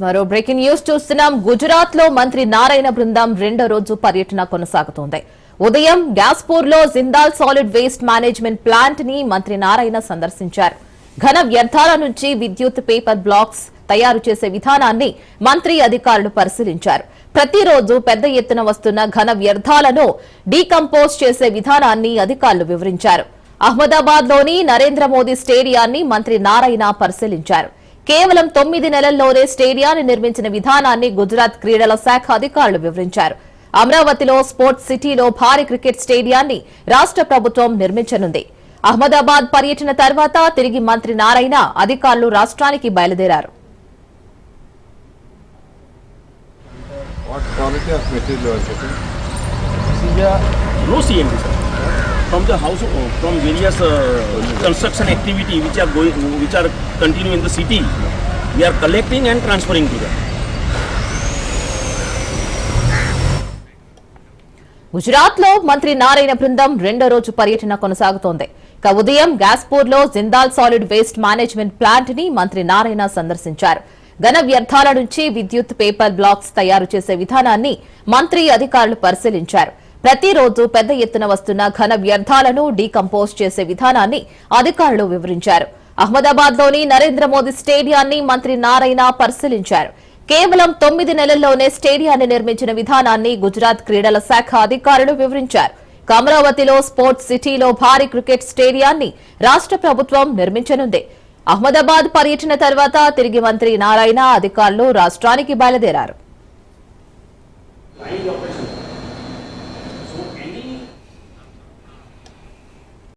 మరో breaking news చూస్తున్నాం. గుజరాత్ లో మంత్రి నారాయణ బృందం రెండో రోజు పర్యటన కొనసాగుతోంది. ఉదయం గ్యాస్పూర్ లో Jindal solid waste management plant ని మంత్రి నారాయణ సందర్శించారు. ఘన వ్యర్థాల నుంచి విద్యుత్ పేపర్ బ్లాక్స్ తయారు చేసే విధానాన్ని మంత్రి అధికారులు పరిశీలించారు. ప్రతిరోజు పెద్ద ఎత్తున వస్తున్న ఘన వ్యర్థాలను డీకంపోజ్ చేసే విధానాన్ని అధికారులు వివరించారు. అహ్మదాబాద్ లోని నరేంద్ర మోదీ స్టేడియాన్ని మంత్రి నారాయణ పరిశీలించారు. కేవలం 9 నెలల్లోనే స్టేడియాన్ని నిర్మించిన విధానాన్ని గుజరాత్ క్రీడల శాఖ అధికారులు వివరించారు. అమరావతిలో స్పోర్ట్స్ సిటీలో భారీ క్రికెట్ స్టేడియాన్ని రాష్ట్ర ప్రభుత్వం నిర్మించనుంది. అహ్మదాబాద్ పర్యటన తర్వాత తిరిగి మంత్రి నారాయణ అధికారులు రాష్ట్రానికి బయలుదేరారు. From the house, from various construction activity which are continue in the city, we are collecting and transferring to them. Gujarat లో మంత్రి నారాయణ బృందం రెండో రోజు పర్యటన కొనసాగుతోంది. ఉదయం గ్యాస్పూర్ లో Jindal solid waste management plant ని మంత్రి నారాయణ సందర్శించారు. ఘన వ్యర్థాల నుంచి విద్యుత్ పేపర్ బ్లాక్స్ తయారు చేసే విధానాన్ని మంత్రి అధికారులు పరిశీలించారు. ప్రతిరోజు పెద్ద ఎత్తున వస్తున్న ఘన వ్యర్థాలను డీకంపోజ్ చేసే విధానాన్ని అధికారులు వివరించారు. అహ్మదాబాద్ లోని నరేంద్ర మోదీ స్టేడియాన్ని మంత్రి నారాయణ పరిశీలించారు. కేవలం 9 నెలల్లోనే స్టేడియాన్ని నిర్మించిన విధానాన్ని గుజరాత్ క్రీడల శాఖ అధికారులు వివరించారు. అమరావతిలో స్పోర్ట్స్ సిటీలో భారీ క్రికెట్ స్టేడియాన్ని రాష్ట్ర ప్రభుత్వం నిర్మించనుంది. అహ్మదాబాద్ పర్యటన తర్వాత తిరిగి మంత్రి నారాయణ అధికారులు రాష్ట్రానికి బయలుదేరారు.